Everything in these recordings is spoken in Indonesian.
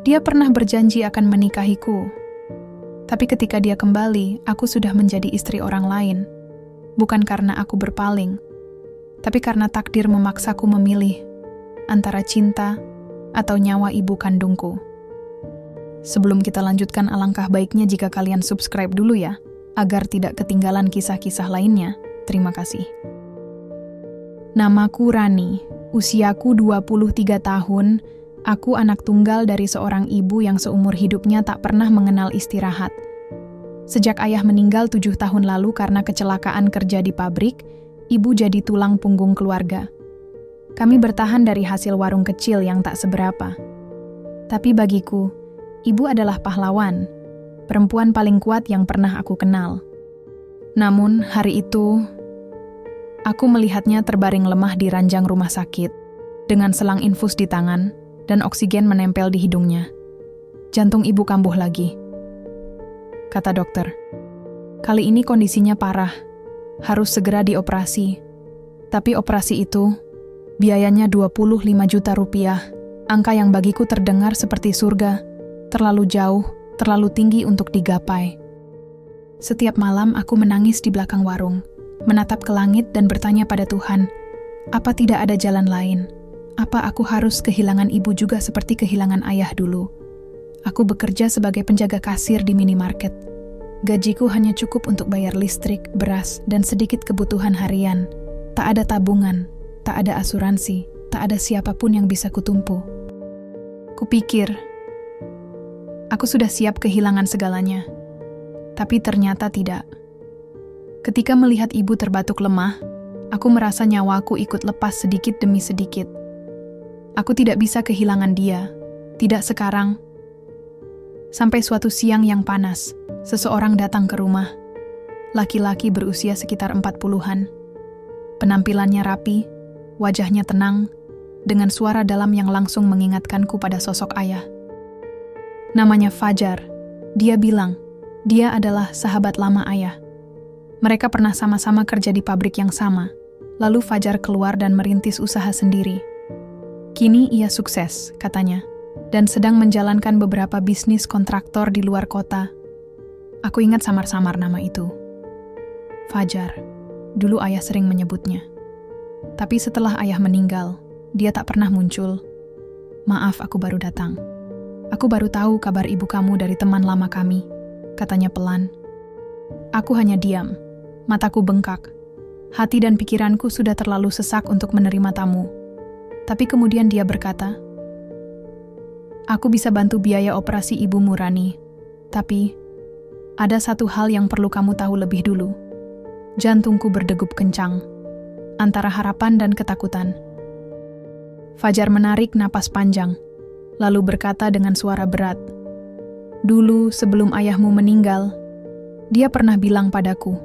Dia pernah berjanji akan menikahiku. Tapi ketika dia kembali, aku sudah menjadi istri orang lain. Bukan karena aku berpaling, tapi karena takdir memaksaku memilih antara cinta atau nyawa ibu kandungku. Sebelum kita lanjutkan, alangkah baiknya jika kalian subscribe dulu ya, agar tidak ketinggalan kisah-kisah lainnya. Terima kasih. Namaku Rani, usiaku 23 tahun, aku anak tunggal dari seorang ibu yang seumur hidupnya tak pernah mengenal istirahat. Sejak ayah meninggal 7 tahun lalu karena kecelakaan kerja di pabrik, ibu jadi tulang punggung keluarga. Kami bertahan dari hasil warung kecil yang tak seberapa. Tapi bagiku, ibu adalah pahlawan, perempuan paling kuat yang pernah aku kenal. Namun hari itu, aku melihatnya terbaring lemah di ranjang rumah sakit, dengan selang infus di tangan dan oksigen menempel di hidungnya. Jantung ibu kambuh lagi, kata dokter. Kali ini kondisinya parah, harus segera dioperasi. Tapi operasi itu, biayanya 25 juta rupiah, angka yang bagiku terdengar seperti surga, terlalu jauh, terlalu tinggi untuk digapai. Setiap malam aku menangis di belakang warung, menatap ke langit dan bertanya pada Tuhan, apa tidak ada jalan lain? Apa aku harus kehilangan ibu juga seperti kehilangan ayah dulu? Aku bekerja sebagai penjaga kasir di minimarket. Gajiku hanya cukup untuk bayar listrik, beras, dan sedikit kebutuhan harian. Tak ada tabungan, tak ada asuransi, tak ada siapapun yang bisa kutumpu. Kupikir, aku sudah siap kehilangan segalanya. Tapi ternyata tidak. Ketika melihat ibu terbatuk lemah, aku merasa nyawaku ikut lepas sedikit demi sedikit. Aku tidak bisa kehilangan dia, tidak sekarang. Sampai suatu siang yang panas, seseorang datang ke rumah. Laki-laki berusia sekitar 40-an. Penampilannya rapi, wajahnya tenang, dengan suara dalam yang langsung mengingatkanku pada sosok ayah. Namanya Fajar. Dia bilang, dia adalah sahabat lama ayah. Mereka pernah sama-sama kerja di pabrik yang sama. Lalu Fajar keluar dan merintis usaha sendiri. Kini ia sukses, katanya, dan sedang menjalankan beberapa bisnis kontraktor di luar kota. Aku ingat samar-samar nama itu. Fajar. Dulu ayah sering menyebutnya. Tapi setelah ayah meninggal, dia tak pernah muncul. Maaf, aku baru datang. Aku baru tahu kabar ibu kamu dari teman lama kami, katanya pelan. Aku hanya diam. Mataku bengkak. Hati dan pikiranku sudah terlalu sesak untuk menerima tamu. Tapi kemudian dia berkata, aku bisa bantu biaya operasi ibumu, Rani. Tapi, ada satu hal yang perlu kamu tahu lebih dulu. Jantungku berdegup kencang, antara harapan dan ketakutan. Fajar menarik napas panjang, lalu berkata dengan suara berat, dulu sebelum ayahmu meninggal, dia pernah bilang padaku,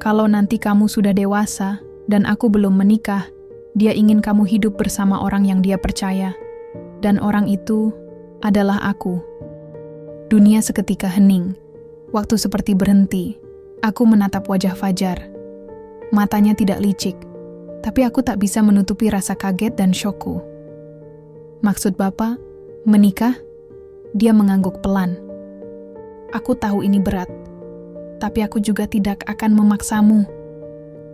kalau nanti kamu sudah dewasa dan aku belum menikah, dia ingin kamu hidup bersama orang yang dia percaya. Dan orang itu adalah aku. Dunia seketika hening. Waktu seperti berhenti. Aku menatap wajah Fajar. Matanya tidak licik, tapi aku tak bisa menutupi rasa kaget dan syokku. Maksud Bapak, menikah? Dia mengangguk pelan. Aku tahu ini berat, tapi aku juga tidak akan memaksamu.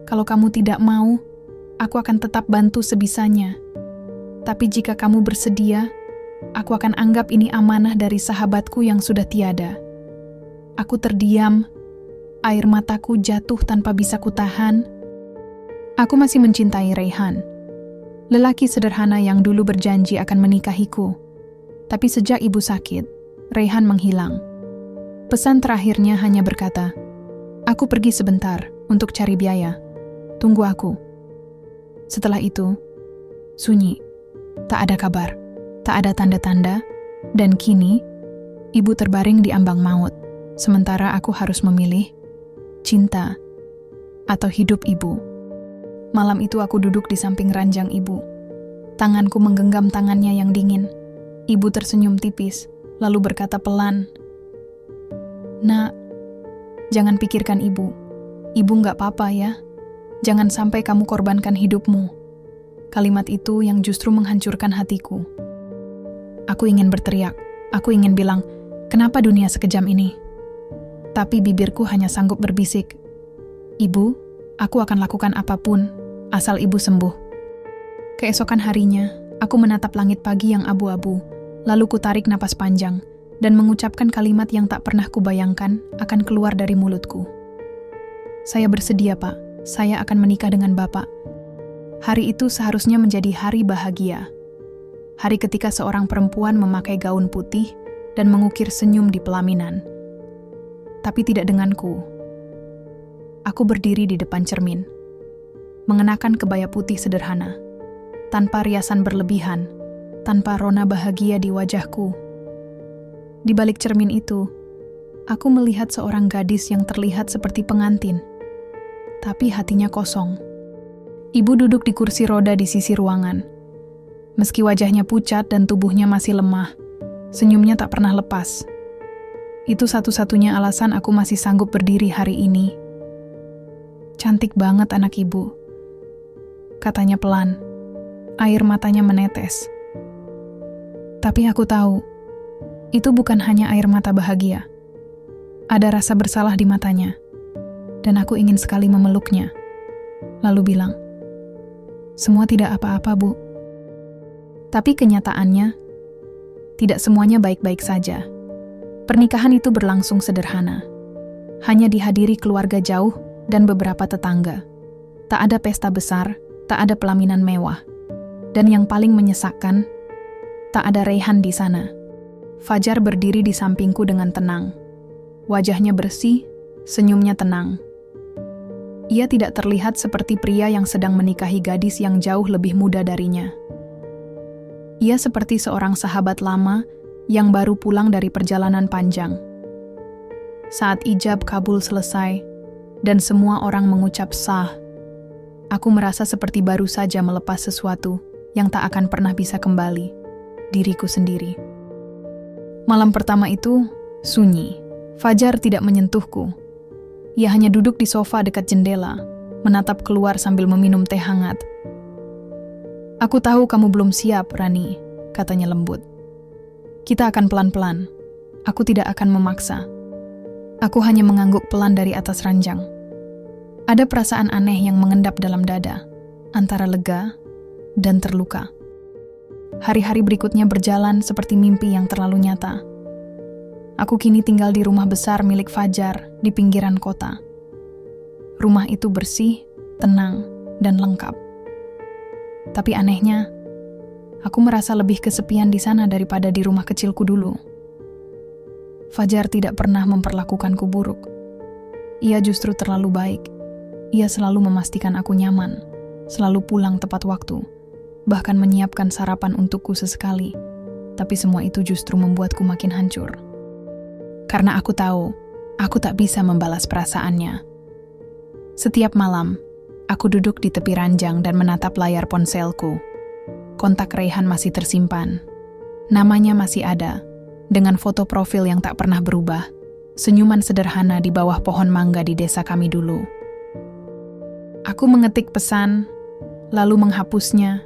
Kalau kamu tidak mau, aku akan tetap bantu sebisanya. Tapi jika kamu bersedia, aku akan anggap ini amanah dari sahabatku yang sudah tiada. Aku terdiam, air mataku jatuh tanpa bisa kutahan. Aku masih mencintai Raihan, lelaki sederhana yang dulu berjanji akan menikahiku. Tapi sejak ibu sakit, Raihan menghilang. Pesan terakhirnya hanya berkata, aku pergi sebentar untuk cari biaya. Tunggu aku. Setelah itu, sunyi. Tak ada kabar, tak ada tanda-tanda, dan kini, ibu terbaring di ambang maut. Sementara aku harus memilih cinta atau hidup ibu. Malam itu aku duduk di samping ranjang ibu. Tanganku menggenggam tangannya yang dingin. Ibu tersenyum tipis, lalu berkata pelan, Nak, jangan pikirkan ibu. Ibu nggak apa-apa ya. Jangan sampai kamu korbankan hidupmu. Kalimat itu yang justru menghancurkan hatiku. Aku ingin berteriak, Aku ingin bilang, kenapa dunia sekejam ini? Tapi bibirku hanya sanggup berbisik, "Ibu, aku akan lakukan apapun, asal ibu sembuh." Keesokan harinya, aku menatap langit pagi yang abu-abu, lalu kutarik napas panjang, dan mengucapkan kalimat yang tak pernah kubayangkan akan keluar dari mulutku. "Saya bersedia, Pak. Saya akan menikah dengan Bapak." Hari itu seharusnya menjadi hari bahagia. Hari ketika seorang perempuan memakai gaun putih dan mengukir senyum di pelaminan. Tapi tidak denganku. Aku berdiri di depan cermin, mengenakan kebaya putih sederhana, tanpa riasan berlebihan, tanpa rona bahagia di wajahku. Di balik cermin itu, aku melihat seorang gadis yang terlihat seperti pengantin, tapi hatinya kosong. Ibu duduk di kursi roda di sisi ruangan. Meski wajahnya pucat dan tubuhnya masih lemah, senyumnya tak pernah lepas. Itu satu-satunya alasan aku masih sanggup berdiri hari ini. "Cantik banget anak ibu," katanya pelan. Air matanya menetes. Tapi aku tahu, itu bukan hanya air mata bahagia. Ada rasa bersalah di matanya, dan aku ingin sekali memeluknya. Lalu bilang, "Semua tidak apa-apa, Bu." Tapi kenyataannya, tidak semuanya baik-baik saja. Pernikahan itu berlangsung sederhana. Hanya dihadiri keluarga jauh dan beberapa tetangga. Tak ada pesta besar, tak ada pelaminan mewah. Dan yang paling menyesakkan, tak ada Reyhan di sana. Fajar berdiri di sampingku dengan tenang. Wajahnya bersih, senyumnya tenang. Ia tidak terlihat seperti pria yang sedang menikahi gadis yang jauh lebih muda darinya. Ia seperti seorang sahabat lama yang baru pulang dari perjalanan panjang. Saat ijab kabul selesai, dan semua orang mengucap sah, aku merasa seperti baru saja melepas sesuatu yang tak akan pernah bisa kembali, diriku sendiri. Malam pertama itu, sunyi. Fajar tidak menyentuhku. Ia hanya duduk di sofa dekat jendela, menatap keluar sambil meminum teh hangat. "Aku tahu kamu belum siap, Rani," katanya lembut. "Kita akan pelan-pelan. Aku tidak akan memaksa." Aku hanya mengangguk pelan dari atas ranjang. Ada perasaan aneh yang mengendap dalam dada, antara lega dan terluka. Hari-hari berikutnya berjalan seperti mimpi yang terlalu nyata. Aku kini tinggal di rumah besar milik Fajar di pinggiran kota. Rumah itu bersih, tenang, dan lengkap. Tapi anehnya, aku merasa lebih kesepian di sana daripada di rumah kecilku dulu. Fajar tidak pernah memperlakukanku buruk. Ia justru terlalu baik. Ia selalu memastikan aku nyaman, selalu pulang tepat waktu, bahkan menyiapkan sarapan untukku sesekali. Tapi semua itu justru membuatku makin hancur. Karena aku tahu, aku tak bisa membalas perasaannya. Setiap malam, aku duduk di tepi ranjang dan menatap layar ponselku. Kontak Reyhan masih tersimpan. Namanya masih ada, dengan foto profil yang tak pernah berubah. Senyuman sederhana di bawah pohon mangga di desa kami dulu. Aku mengetik pesan, lalu menghapusnya.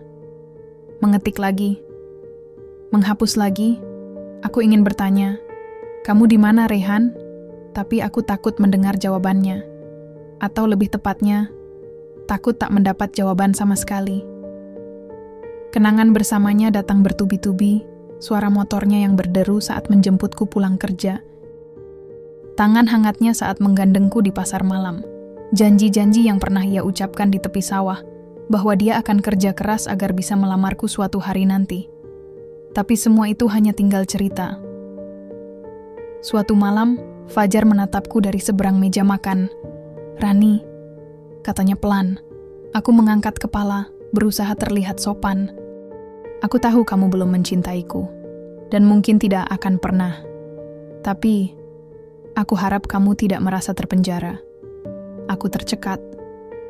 Mengetik lagi. Menghapus lagi. Aku ingin bertanya, "Kamu di mana, Reyhan?" Tapi aku takut mendengar jawabannya. Atau lebih tepatnya, takut tak mendapat jawaban sama sekali. Kenangan bersamanya datang bertubi-tubi, suara motornya yang berderu saat menjemputku pulang kerja. Tangan hangatnya saat menggandengku di pasar malam. Janji-janji yang pernah ia ucapkan di tepi sawah, bahwa dia akan kerja keras agar bisa melamarku suatu hari nanti. Tapi semua itu hanya tinggal cerita. Suatu malam, Fajar menatapku dari seberang meja makan. "Rani," katanya pelan. Aku mengangkat kepala, berusaha terlihat sopan. "Aku tahu kamu belum mencintaiku, dan mungkin tidak akan pernah. Tapi, aku harap kamu tidak merasa terpenjara." Aku tercekat.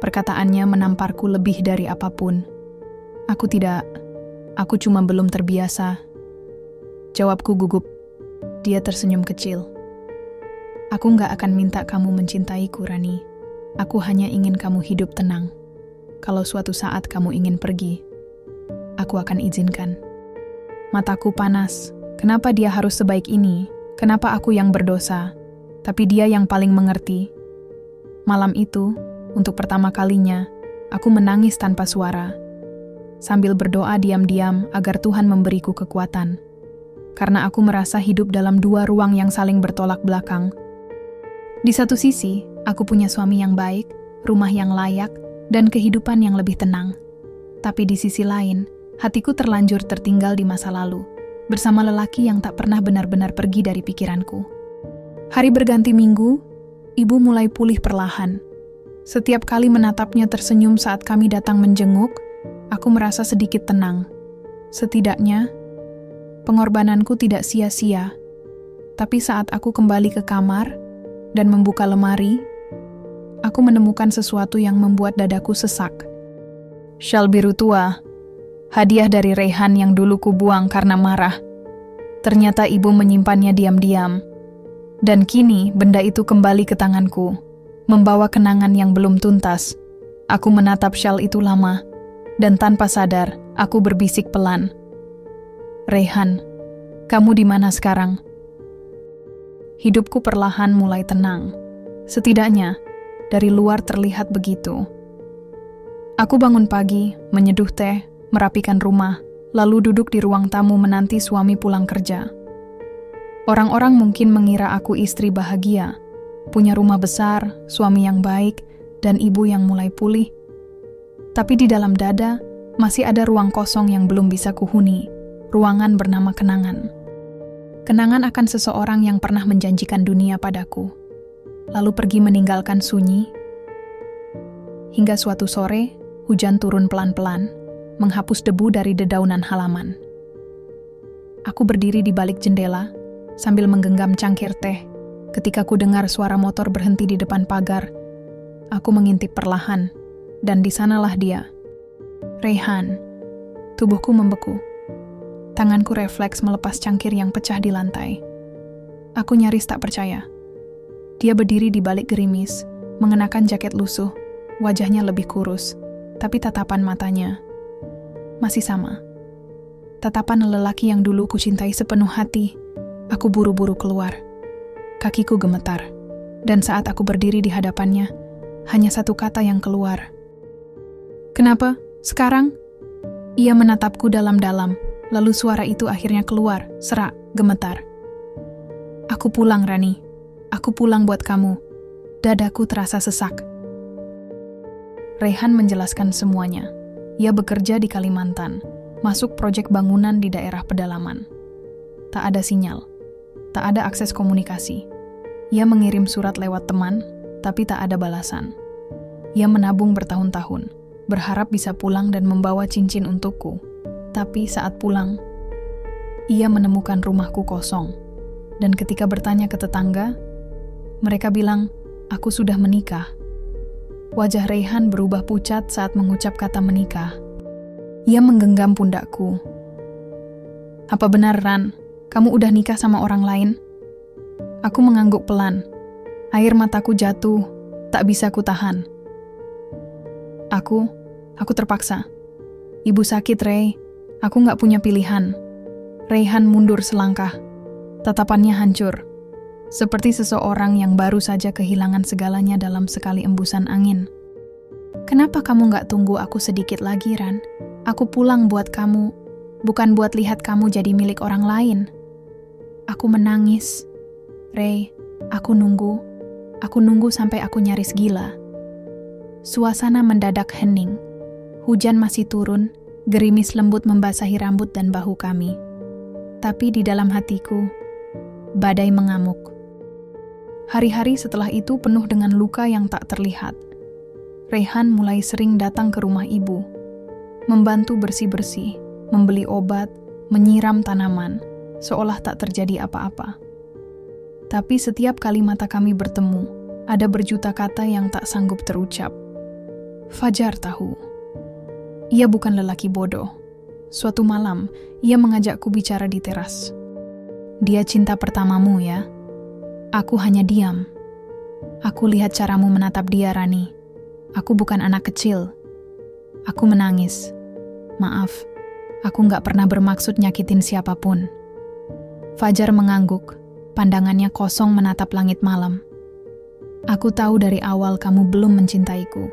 Perkataannya menamparku lebih dari apapun. Aku cuma belum terbiasa." Jawabku gugup. Dia tersenyum kecil. "Aku nggak akan minta kamu mencintaiku, Rani. Aku hanya ingin kamu hidup tenang. Kalau suatu saat kamu ingin pergi, aku akan izinkan." Mataku panas, Kenapa dia harus sebaik ini? Kenapa aku yang berdosa? Tapi dia yang paling mengerti. Malam itu, untuk pertama kalinya, aku menangis tanpa suara, sambil berdoa diam-diam agar Tuhan memberiku kekuatan. Karena aku merasa hidup dalam dua ruang yang saling bertolak belakang. Di satu sisi, aku punya suami yang baik, rumah yang layak, dan kehidupan yang lebih tenang. Tapi di sisi lain, hatiku terlanjur tertinggal di masa lalu, bersama lelaki yang tak pernah benar-benar pergi dari pikiranku. Hari berganti minggu, ibu mulai pulih perlahan. Setiap kali menatapnya tersenyum saat kami datang menjenguk, aku merasa sedikit tenang. Setidaknya, pengorbananku tidak sia-sia. Tapi saat aku kembali ke kamar dan membuka lemari, aku menemukan sesuatu yang membuat dadaku sesak. Syal biru tua, hadiah dari Reyhan yang dulu kubuang karena marah. Ternyata ibu menyimpannya diam-diam. Dan kini benda itu kembali ke tanganku, membawa kenangan yang belum tuntas. Aku menatap syal itu lama, dan tanpa sadar, aku berbisik pelan. Reyhan, kamu di mana sekarang? Hidupku perlahan mulai tenang. Setidaknya, dari luar terlihat begitu. Aku bangun pagi, menyeduh teh, merapikan rumah, lalu duduk di ruang tamu menanti suami pulang kerja. Orang-orang mungkin mengira aku istri bahagia, punya rumah besar, suami yang baik, dan ibu yang mulai pulih. Tapi di dalam dada, masih ada ruang kosong yang belum bisa kuhuni, ruangan bernama kenangan. Kenangan akan seseorang yang pernah menjanjikan dunia padaku, lalu pergi meninggalkan sunyi. Hingga suatu sore, hujan turun pelan-pelan, menghapus debu dari dedaunan halaman. Aku berdiri di balik jendela, sambil menggenggam cangkir teh. Ketika ku dengar suara motor berhenti di depan pagar, aku mengintip perlahan, dan di sanalah dia. Reyhan. Tubuhku membeku. Tanganku refleks melepas cangkir yang pecah di lantai. Aku nyaris tak percaya. Dia berdiri di balik gerimis, mengenakan jaket lusuh, wajahnya lebih kurus, tapi tatapan matanya masih sama. Tatapan lelaki yang dulu kucintai sepenuh hati. Aku buru-buru keluar. Kakiku gemetar, dan saat aku berdiri di hadapannya, hanya satu kata yang keluar. Kenapa? Sekarang? Ia menatapku dalam-dalam, lalu suara itu akhirnya keluar, serak, gemetar. Aku pulang, Rani. Aku pulang buat kamu. Dadaku terasa sesak. Reyhan menjelaskan semuanya. Ia bekerja di Kalimantan, masuk proyek bangunan di daerah pedalaman. Tak ada sinyal. Tak ada akses komunikasi. Ia mengirim surat lewat teman, tapi tak ada balasan. Ia menabung bertahun-tahun, berharap bisa pulang dan membawa cincin untukku. Tapi saat pulang, ia menemukan rumahku kosong. Dan ketika bertanya ke tetangga, mereka bilang, aku sudah menikah. Wajah Reyhan berubah pucat saat mengucap kata menikah. Ia menggenggam pundakku. Apa benar, Ran? Kamu udah nikah sama orang lain? Aku mengangguk pelan. Air mataku jatuh, tak bisa kutahan. Aku terpaksa. Ibu sakit, Rey. Aku gak punya pilihan. Reyhan mundur selangkah. Tatapannya hancur. Seperti seseorang yang baru saja kehilangan segalanya dalam sekali embusan angin. Kenapa kamu gak tunggu aku sedikit lagi, Ran? Aku pulang buat kamu, bukan buat lihat kamu jadi milik orang lain. Aku menangis. Rey, aku nunggu sampai aku nyaris gila. Suasana mendadak hening. Hujan masih turun, gerimis lembut membasahi rambut dan bahu kami. Tapi di dalam hatiku, badai mengamuk. Hari-hari setelah itu penuh dengan luka yang tak terlihat. Reyhan mulai sering datang ke rumah ibu, membantu bersih-bersih, membeli obat, menyiram tanaman, seolah tak terjadi apa-apa. Tapi setiap kali mata kami bertemu, ada berjuta kata yang tak sanggup terucap. Fajar tahu. Ia bukan lelaki bodoh. Suatu malam, ia mengajakku bicara di teras. Dia cinta pertamamu ya. Aku hanya diam. Aku lihat caramu menatap dia, Rani. Aku bukan anak kecil. Aku menangis. Maaf, aku gak pernah bermaksud nyakitin siapapun. Fajar mengangguk, pandangannya kosong menatap langit malam. Aku tahu dari awal kamu belum mencintaiku.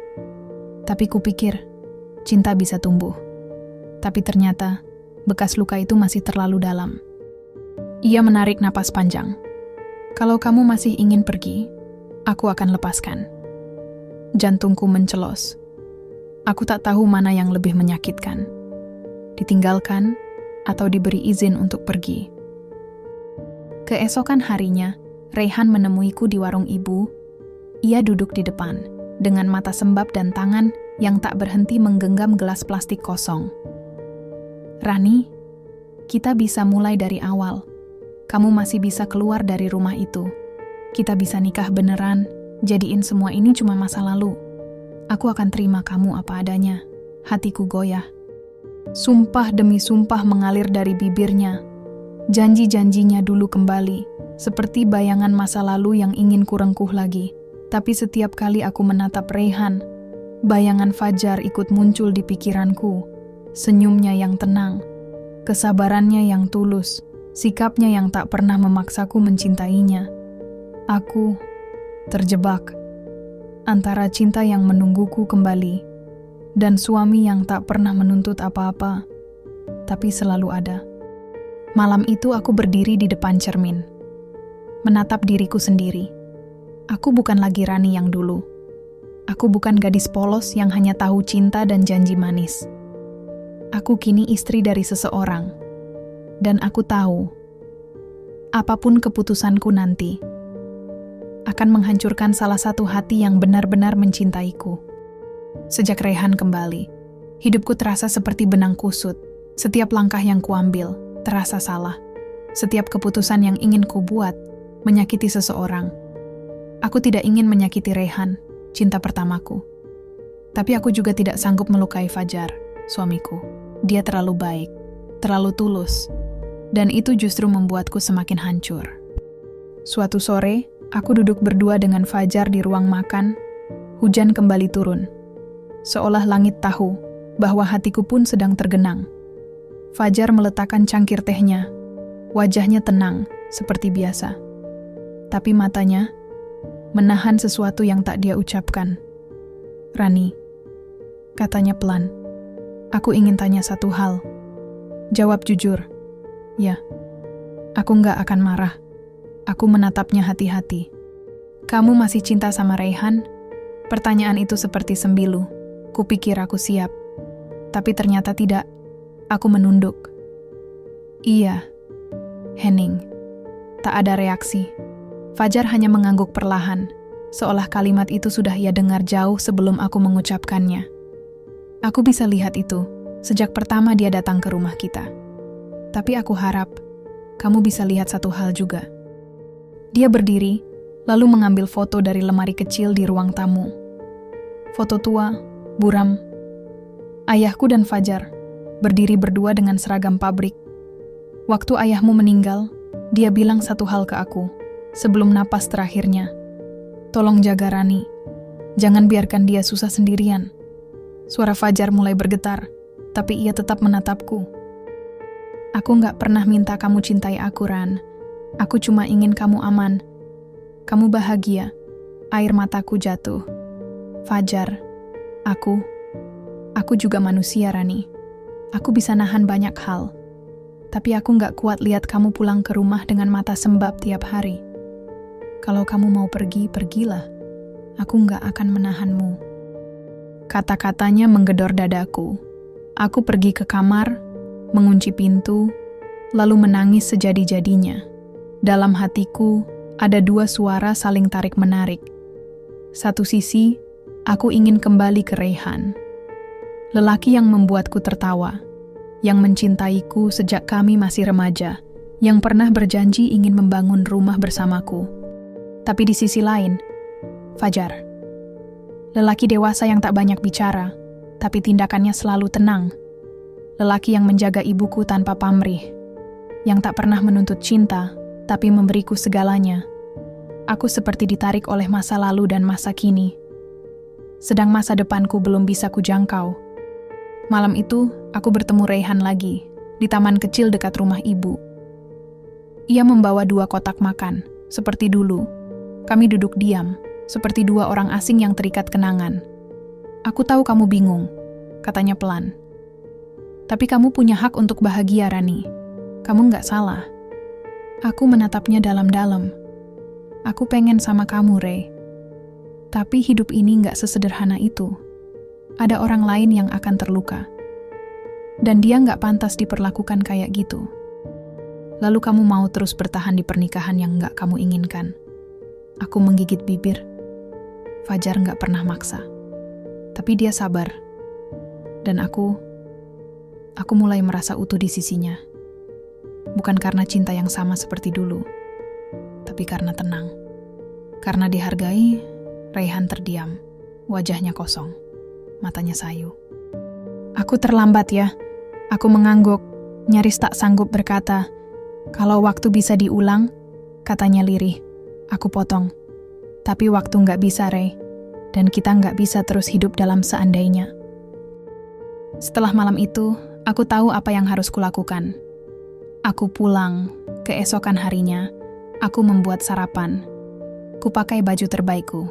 Tapi kupikir, cinta bisa tumbuh. Tapi ternyata, bekas luka itu masih terlalu dalam. Ia menarik napas panjang. Kalau kamu masih ingin pergi, aku akan lepaskan. Jantungku mencelos. Aku tak tahu mana yang lebih menyakitkan. Ditinggalkan atau diberi izin untuk pergi. Keesokan harinya, Raihan menemuiku di warung ibu. Ia duduk di depan, dengan mata sembab dan tangan yang tak berhenti menggenggam gelas plastik kosong. Rani, kita bisa mulai dari awal. Kamu masih bisa keluar dari rumah itu. Kita bisa nikah beneran, jadiin semua ini cuma masa lalu. Aku akan terima kamu apa adanya. Hatiku goyah. Sumpah demi sumpah mengalir dari bibirnya. Janji-janjinya dulu kembali, seperti bayangan masa lalu yang ingin kurengkuh lagi. Tapi setiap kali aku menatap Raihan, bayangan Fajar ikut muncul di pikiranku. Senyumnya yang tenang, kesabarannya yang tulus, sikapnya yang tak pernah memaksaku mencintainya. Aku terjebak antara cinta yang menungguku kembali dan suami yang tak pernah menuntut apa-apa, tapi selalu ada. Malam itu aku berdiri di depan cermin, menatap diriku sendiri. Aku bukan lagi Rani yang dulu. Aku bukan gadis polos yang hanya tahu cinta dan janji manis. Aku kini istri dari seseorang. Dan aku tahu, apapun keputusanku nanti, akan menghancurkan salah satu hati yang benar-benar mencintaiku. Sejak Raihan kembali, hidupku terasa seperti benang kusut. Setiap langkah yang kuambil terasa salah. Setiap keputusan yang ingin kubuat menyakiti seseorang. Aku tidak ingin menyakiti Raihan, cinta pertamaku. Tapi aku juga tidak sanggup melukai Fajar, suamiku. Dia terlalu baik, terlalu tulus, dan itu justru membuatku semakin hancur. Suatu sore, aku duduk berdua dengan Fajar di ruang makan. Hujan kembali turun. Seolah langit tahu bahwa hatiku pun sedang tergenang. Fajar meletakkan cangkir tehnya. Wajahnya tenang, seperti biasa. Tapi matanya menahan sesuatu yang tak dia ucapkan. Rani, katanya pelan. Aku ingin tanya satu hal. Jawab jujur. Ya, aku nggak akan marah. Aku menatapnya hati-hati. Kamu masih cinta sama Raihan? Pertanyaan itu seperti sembilu. Kupikir aku siap. Tapi ternyata tidak. Aku menunduk. Iya, Henning. Tak ada reaksi. Fajar hanya mengangguk perlahan, seolah kalimat itu sudah ia dengar jauh sebelum aku mengucapkannya. Aku bisa lihat itu, sejak pertama dia datang ke rumah kita. Tapi aku harap, kamu bisa lihat satu hal juga. Dia berdiri, lalu mengambil foto dari lemari kecil di ruang tamu. Foto tua, buram. Ayahku dan Fajar, berdiri berdua dengan seragam pabrik. Waktu ayahmu meninggal, dia bilang satu hal ke aku. Sebelum napas terakhirnya, tolong jaga Rani. Jangan biarkan dia susah sendirian. Suara Fajar mulai bergetar, tapi ia tetap menatapku. Aku gak pernah minta kamu cintai aku, Ran. Aku cuma ingin kamu aman. Kamu bahagia. Air mataku jatuh. Fajar, aku juga manusia, Rani. Aku bisa nahan banyak hal. Tapi aku gak kuat lihat kamu pulang ke rumah dengan mata sembab tiap hari. Kalau kamu mau pergi, pergilah. Aku nggak akan menahanmu. Kata-katanya menggedor dadaku. Aku pergi ke kamar, mengunci pintu, lalu menangis sejadi-jadinya. Dalam hatiku, ada dua suara saling tarik-menarik. Satu sisi, aku ingin kembali ke Raihan. Lelaki yang membuatku tertawa, yang mencintaiku sejak kami masih remaja, yang pernah berjanji ingin membangun rumah bersamaku. Tapi di sisi lain, Fajar. Lelaki dewasa yang tak banyak bicara, tapi tindakannya selalu tenang. Lelaki yang menjaga ibuku tanpa pamrih. Yang tak pernah menuntut cinta, tapi memberiku segalanya. Aku seperti ditarik oleh masa lalu dan masa kini. Sedang masa depanku belum bisa kujangkau. Malam itu, aku bertemu Raihan lagi, di taman kecil dekat rumah ibu. Ia membawa 2 kotak makan, seperti dulu. Kami duduk diam, seperti 2 orang asing yang terikat kenangan. "Aku tahu kamu bingung," katanya pelan. "Tapi kamu punya hak untuk bahagia, Rani. Kamu nggak salah." Aku menatapnya dalam-dalam. "Aku pengen sama kamu, Ray. Tapi hidup ini nggak sesederhana itu. Ada orang lain yang akan terluka. Dan dia nggak pantas diperlakukan kayak gitu. Lalu kamu mau terus bertahan di pernikahan yang nggak kamu inginkan?" Aku menggigit bibir. Fajar nggak pernah maksa. Tapi dia sabar. Dan aku mulai merasa utuh di sisinya. Bukan karena cinta yang sama seperti dulu, tapi karena tenang. Karena dihargai, Raihan terdiam. Wajahnya kosong. Matanya sayu. "Aku terlambat ya." Aku mengangguk, nyaris tak sanggup berkata. "Kalau waktu bisa diulang," katanya lirih. Aku potong. "Tapi waktu nggak bisa, Ray. Dan kita nggak bisa terus hidup dalam seandainya." Setelah malam itu, aku tahu apa yang harus kulakukan. Aku pulang. Keesokan harinya, aku membuat sarapan. Kupakai baju terbaikku.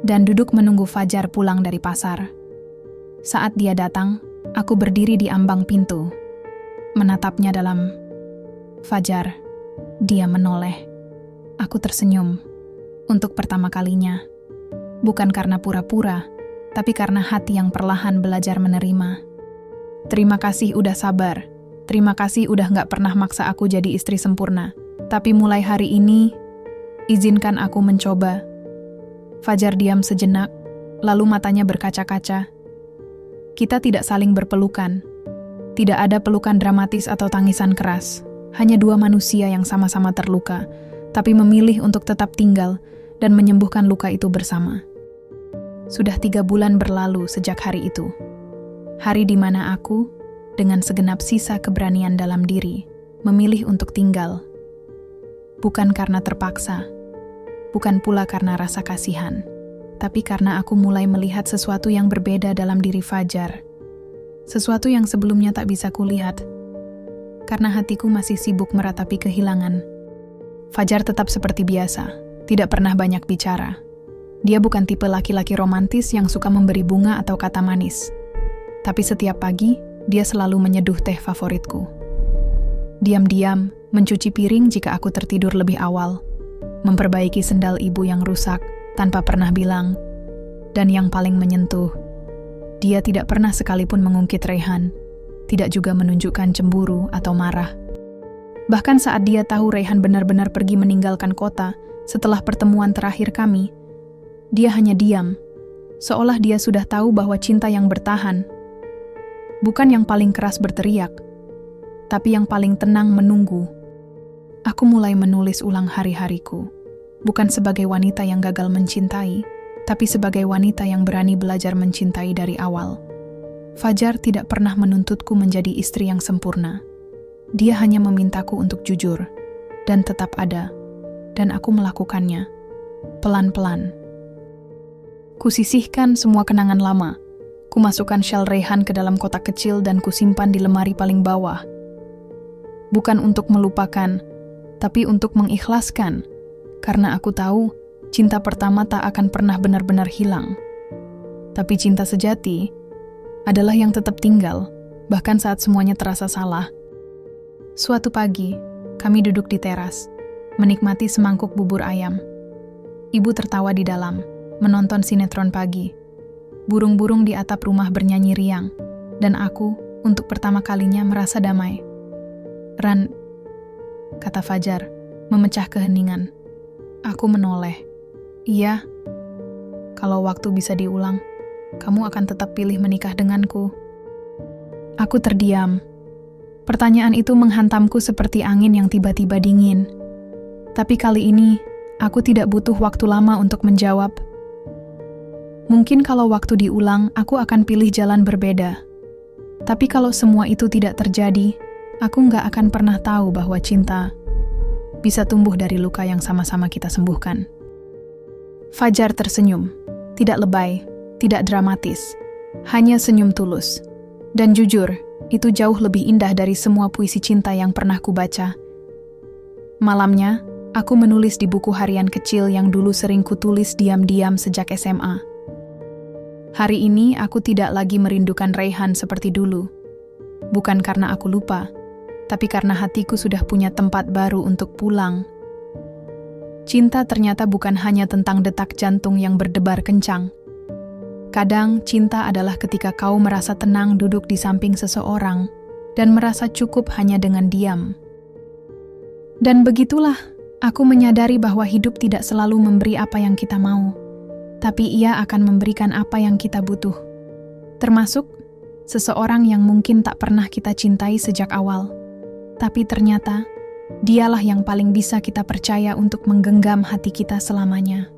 Dan duduk menunggu Fajar pulang dari pasar. Saat dia datang, aku berdiri di ambang pintu. Menatapnya dalam. "Fajar." Dia menoleh. Aku tersenyum. Untuk pertama kalinya. Bukan karena pura-pura, tapi karena hati yang perlahan belajar menerima. "Terima kasih udah sabar. Terima kasih udah gak pernah maksa aku jadi istri sempurna. Tapi mulai hari ini, izinkan aku mencoba." Fajar diam sejenak, lalu matanya berkaca-kaca. Kita tidak saling berpelukan. Tidak ada pelukan dramatis atau tangisan keras. Hanya 2 manusia yang sama-sama terluka, tapi memilih untuk tetap tinggal dan menyembuhkan luka itu bersama. Sudah 3 bulan berlalu sejak hari itu. Hari di mana aku, dengan segenap sisa keberanian dalam diri, memilih untuk tinggal. Bukan karena terpaksa, bukan pula karena rasa kasihan, tapi karena aku mulai melihat sesuatu yang berbeda dalam diri Fajar. Sesuatu yang sebelumnya tak bisa kulihat, karena hatiku masih sibuk meratapi kehilangan. Fajar tetap seperti biasa, tidak pernah banyak bicara. Dia bukan tipe laki-laki romantis yang suka memberi bunga atau kata manis. Tapi setiap pagi, dia selalu menyeduh teh favoritku. Diam-diam, mencuci piring jika aku tertidur lebih awal. Memperbaiki sendal ibu yang rusak, tanpa pernah bilang. Dan yang paling menyentuh, dia tidak pernah sekalipun mengungkit Raihan. Tidak juga menunjukkan cemburu atau marah. Bahkan saat dia tahu Raihan benar-benar pergi meninggalkan kota setelah pertemuan terakhir kami, dia hanya diam, seolah dia sudah tahu bahwa cinta yang bertahan, bukan yang paling keras berteriak, tapi yang paling tenang menunggu. Aku mulai menulis ulang hari-hariku, bukan sebagai wanita yang gagal mencintai, tapi sebagai wanita yang berani belajar mencintai dari awal. Fajar tidak pernah menuntutku menjadi istri yang sempurna. Dia hanya memintaku untuk jujur, dan tetap ada, dan aku melakukannya, pelan-pelan. Kusisihkan semua kenangan lama. Kumasukkan syal Raihan ke dalam kotak kecil dan kusimpan di lemari paling bawah. Bukan untuk melupakan, tapi untuk mengikhlaskan. Karena aku tahu, cinta pertama tak akan pernah benar-benar hilang. Tapi cinta sejati adalah yang tetap tinggal, bahkan saat semuanya terasa salah. Suatu pagi, kami duduk di teras, menikmati semangkuk bubur ayam. Ibu tertawa di dalam, menonton sinetron pagi. Burung-burung di atap rumah bernyanyi riang, dan aku, untuk pertama kalinya merasa damai. "Ran," kata Fajar, memecah keheningan. Aku menoleh. "Iya, kalau waktu bisa diulang, kamu akan tetap pilih menikah denganku." Aku terdiam. Pertanyaan itu menghantamku seperti angin yang tiba-tiba dingin. Tapi kali ini, aku tidak butuh waktu lama untuk menjawab. Mungkin kalau waktu diulang, aku akan pilih jalan berbeda. Tapi kalau semua itu tidak terjadi, aku nggak akan pernah tahu bahwa cinta bisa tumbuh dari luka yang sama-sama kita sembuhkan. Fajar tersenyum, tidak lebay, tidak dramatis, hanya senyum tulus. Dan jujur, itu jauh lebih indah dari semua puisi cinta yang pernah kubaca. Malamnya, aku menulis di buku harian kecil yang dulu sering kutulis diam-diam sejak SMA. Hari ini aku tidak lagi merindukan Raihan seperti dulu. Bukan karena aku lupa, tapi karena hatiku sudah punya tempat baru untuk pulang. Cinta ternyata bukan hanya tentang detak jantung yang berdebar kencang. Kadang cinta adalah ketika kau merasa tenang duduk di samping seseorang dan merasa cukup hanya dengan diam. Dan begitulah, aku menyadari bahwa hidup tidak selalu memberi apa yang kita mau, tapi ia akan memberikan apa yang kita butuh. Termasuk seseorang yang mungkin tak pernah kita cintai sejak awal, tapi ternyata dialah yang paling bisa kita percaya untuk menggenggam hati kita selamanya.